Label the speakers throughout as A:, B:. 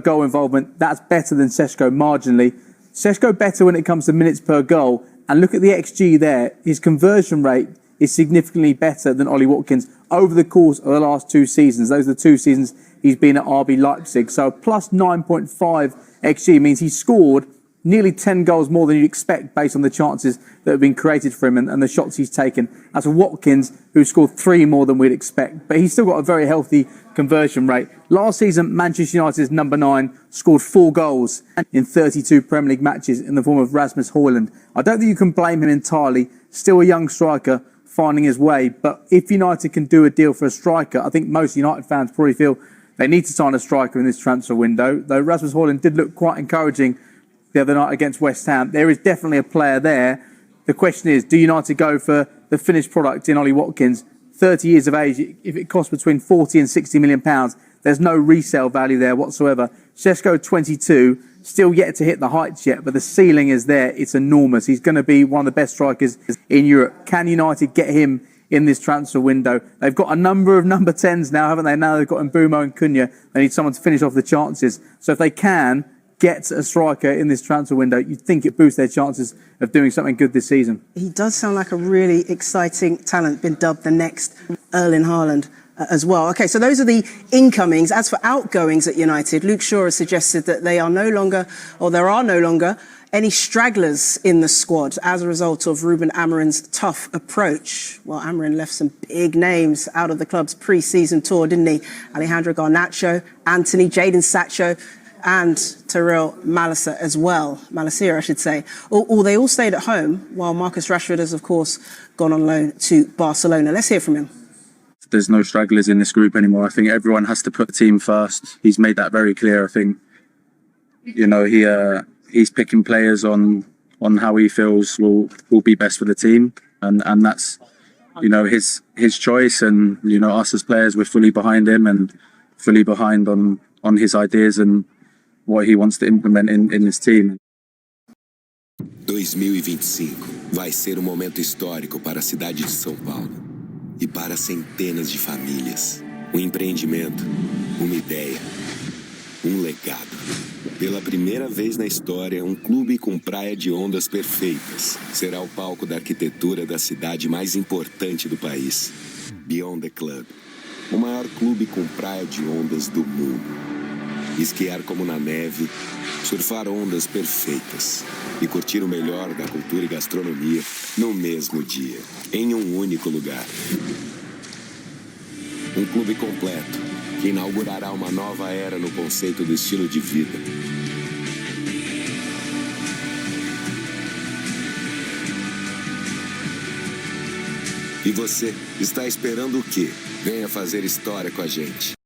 A: goal involvement, that's better than Sesko marginally. Sesko better when it comes to minutes per goal. And look at the XG there. His conversion rate is significantly better than Ollie Watkins over the course of the last 2 seasons. Those are the 2 seasons he's been at RB Leipzig. So plus 9.5 XG means he scored nearly 10 goals more than you'd expect based on the chances that have been created for him and the shots he's taken. That's Watkins, who scored 3 more than we'd expect. But he's still got a very healthy conversion rate. Last season, Manchester United's number 9 scored 4 goals in 32 Premier League matches in the form of Rasmus Højlund. I don't think you can blame him entirely. Still a young striker finding his way. But if United can do a deal for a striker, I think most United fans probably feel they need to sign a striker in this transfer window. Though Rasmus Højlund did look quite encouraging the other night against West Ham. There is definitely a player there. The question is, do United go for the finished product in Ollie Watkins? 30 years of age, if it costs between 40 and 60 million pounds, there's no resale value there whatsoever. Sesko, 22, still yet to hit the heights yet, but the ceiling is there. It's enormous. He's going to be one of the best strikers in Europe. Can United get him in this transfer window? They've got a number of number 10s now, haven't they? Now they've got Mbeumo and Cunha. They need someone to finish off the chances. So if they can get a striker in this transfer window, you'd think it boosts their chances of doing something good this season.
B: He does sound like a really exciting talent, been dubbed the next Erling Haaland as well. Okay, so those are the incomings. As for outgoings at United, Luke Shaw has suggested that there are no longer any stragglers in the squad as a result of Ruben Amorim's tough approach. Well, Amorim left some big names out of the club's pre-season tour, didn't he? Alejandro Garnacho, Anthony, Jadon Sancho, and Tyrell Malacia as well. Malacia, I should say. They all stayed at home, while Marcus Rashford has, of course, gone on loan to Barcelona. Let's hear from him.
C: There's no stragglers in this group anymore. I think everyone has to put the team first. He's made that very clear. I think, he's picking players on how he feels will be best for the team, and that's his choice. And us as players, we're fully behind him and fully behind on his ideas and what he wants to implement in his team.
D: 2025 vai ser momento histórico para a cidade de São Paulo e para centenas de famílias. Empreendimento, uma ideia, legado. Pela primeira vez na história, clube com praia de ondas perfeitas será o palco da arquitetura da cidade mais importante do país. Beyond the Club, o maior clube com praia de ondas do mundo. Esquiar como na neve, surfar ondas perfeitas e curtir o melhor da cultura e gastronomia no mesmo dia, em único lugar. Clube completo que inaugurará uma nova era no conceito do estilo de vida. E você está esperando o quê? Venha fazer história com a gente.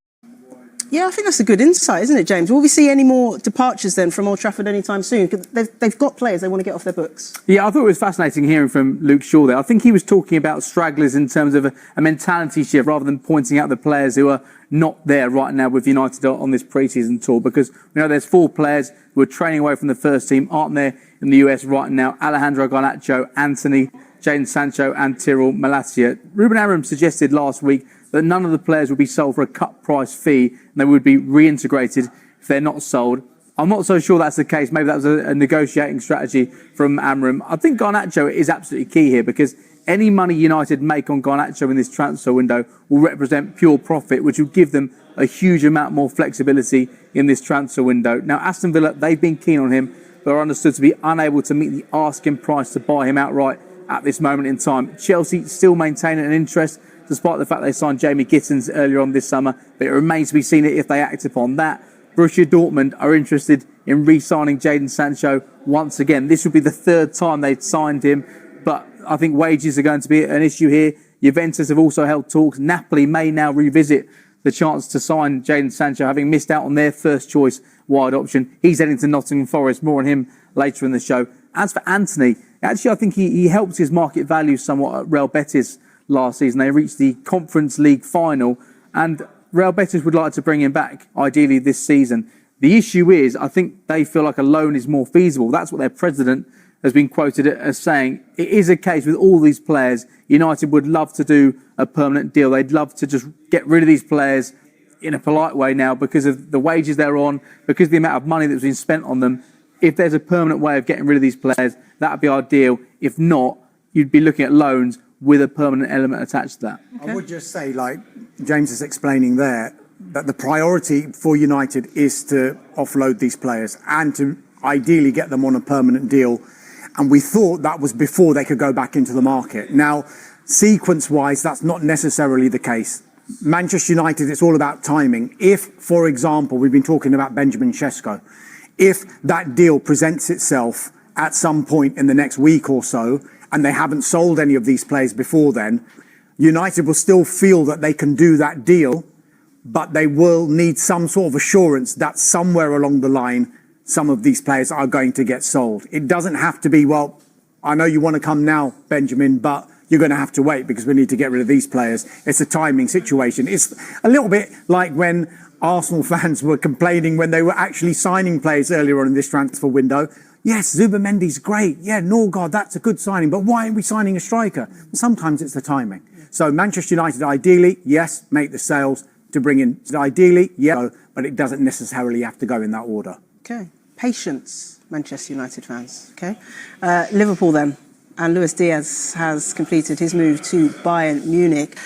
B: Yeah, I think that's a good insight, isn't it, James? Will we see any more departures then from Old Trafford anytime soon? Because they've got players they want to get off their books.
A: Yeah, I thought it was fascinating hearing from Luke Shaw there. I think he was talking about stragglers in terms of a mentality shift rather than pointing out the players who are not there right now with United on this pre-season tour, because there's 4 players who are training away from the first team, aren't there in the US right now. Alejandro Garnacho, Anthony, Jadon Sancho and Tyrell Malacia. Ruben Amorim suggested last week that none of the players would be sold for a cut price fee and they would be reintegrated if they're not sold. I'm not so sure that's the case. Maybe that was a negotiating strategy from Amorim. I think Garnacho is absolutely key here, because any money United make on Garnacho in this transfer window will represent pure profit, which will give them a huge amount more flexibility in this transfer window. Now, Aston Villa, they've been keen on him, but are understood to be unable to meet the asking price to buy him outright at this moment in time. Chelsea still maintaining an interest, despite the fact they signed Jamie Gittins earlier on this summer, but it remains to be seen if they act upon that. Borussia Dortmund are interested in re-signing Jadon Sancho once again. This would be the 3rd time they've signed him, but I think wages are going to be an issue here. Juventus have also held talks. Napoli may now revisit the chance to sign Jadon Sancho, having missed out on their first choice wide option. He's heading to Nottingham Forest. More on him later in the show. As for Anthony, actually I think he helped his market value somewhat at Real Betis last season. They reached the Conference League final, and Real Betis would like to bring him back, ideally this season. The issue is, I think they feel like a loan is more feasible. That's what their president has been quoted as saying. It is a case with all these players. United would love to do a permanent deal. They'd love to just get rid of these players in a polite way now, because of the wages they're on, because of the amount of money that's been spent on them. If there's a permanent way of getting rid of these players, that would be ideal. If not, you'd be looking at loans with a permanent element attached to that.
E: Okay. I would just say, like James is explaining there, that the priority for United is to offload these players and to ideally get them on a permanent deal. And we thought that was before they could go back into the market. Now, sequence-wise, that's not necessarily the case. Manchester United, it's all about timing. If, for example, we've been talking about Benjamin Sesko, if that deal presents itself at some point in the next week or so, and they haven't sold any of these players before then, United will still feel that they can do that deal, but they will need some sort of assurance that somewhere along the line, some of these players are going to get sold. It doesn't have to be, well, I know you want to come now, Benjamin, but you're going to have to wait because we need to get rid of these players. It's a timing situation. It's a little bit like when Arsenal fans were complaining when they were actually signing players earlier on in this transfer window. Yes, Zubimendi's great. Yeah, Norgard, that's a good signing. But why aren't we signing a striker? Sometimes it's the timing. So Manchester United, ideally, yes, make the sales to bring in. Ideally, yeah, but it doesn't necessarily have to go in that order.
B: Okay. Patience, Manchester United fans. Okay. Liverpool then. And Luis Diaz has completed his move to Bayern Munich.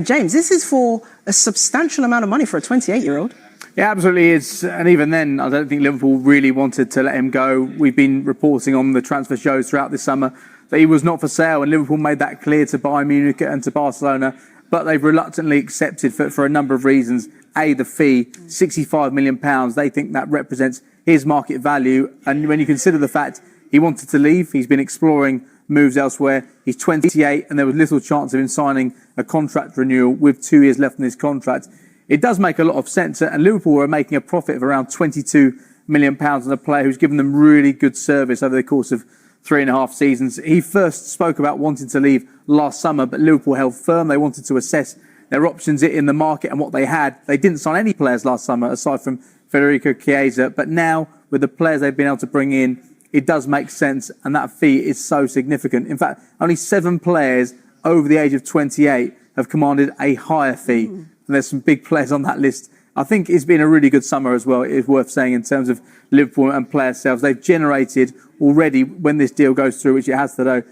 B: James, this is for a substantial amount of money for a 28-year-old.
A: Yeah, absolutely is. And even then, I don't think Liverpool really wanted to let him go. We've been reporting on the transfer shows throughout this summer that he was not for sale, and Liverpool made that clear to Bayern Munich and to Barcelona. But they've reluctantly accepted for a number of reasons. A, the fee, £65 million. They think that represents his market value. And when you consider the fact he wanted to leave, he's been exploring moves elsewhere. He's 28, and there was little chance of him signing a contract renewal with 2 years left in his contract. It does make a lot of sense, and Liverpool are making a profit of around £22 million on a player who's given them really good service over the course of 3.5 seasons. He first spoke about wanting to leave last summer, but Liverpool held firm. They wanted to assess their options in the market and what they had. They didn't sign any players last summer, aside from Federico Chiesa, but now with the players they've been able to bring in, it does make sense, and that fee is so significant. In fact, only 7 players over the age of 28 have commanded a higher fee. And there's some big players on that list. I think it's been a really good summer as well, it is worth saying, in terms of Liverpool and player sales. They've generated already, when this deal goes through, which it has today,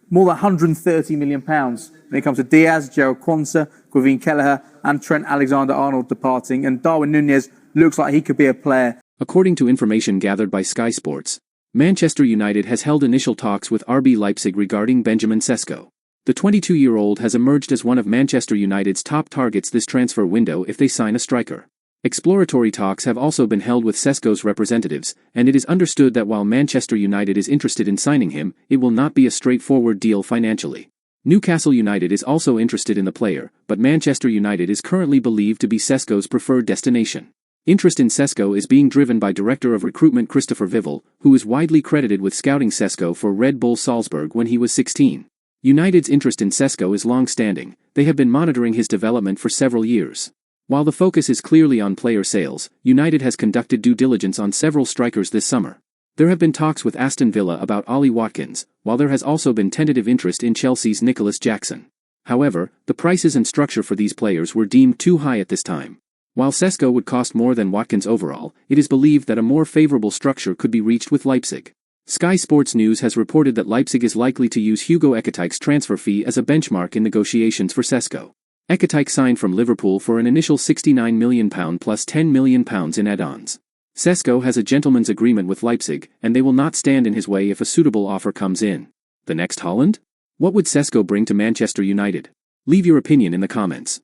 A: more than £130 million when it comes to Diaz, Gerald Quansah, Gavin Kelleher and Trent Alexander-Arnold departing. And Darwin Núñez looks like he could be a player.
F: According to information gathered by Sky Sports, Manchester United has held initial talks with RB Leipzig regarding Benjamin Sesko. The 22-year-old has emerged as one of Manchester United's top targets this transfer window if they sign a striker. Exploratory talks have also been held with Sesko's representatives, and it is understood that while Manchester United is interested in signing him, it will not be a straightforward deal financially. Newcastle United is also interested in the player, but Manchester United is currently believed to be Sesko's preferred destination. Interest in Sesko is being driven by Director of Recruitment Christopher Vival, who is widely credited with scouting Sesko for Red Bull Salzburg when he was 16. United's interest in Sesko is long-standing. They have been monitoring his development for several years. While the focus is clearly on player sales, United has conducted due diligence on several strikers this summer. There have been talks with Aston Villa about Ollie Watkins, while there has also been tentative interest in Chelsea's Nicholas Jackson. However, the prices and structure for these players were deemed too high at this time. While Sesko would cost more than Watkins overall, it is believed that a more favorable structure could be reached with Leipzig. Sky Sports News has reported that Leipzig is likely to use Hugo Ekitike's transfer fee as a benchmark in negotiations for Sesko. Ekitike signed from Liverpool for an initial £69 million plus £10 million in add-ons. Sesko has a gentleman's agreement with Leipzig, and they will not stand in his way if a suitable offer comes in. The next Holland? What would Sesko bring to Manchester United? Leave your opinion in the comments.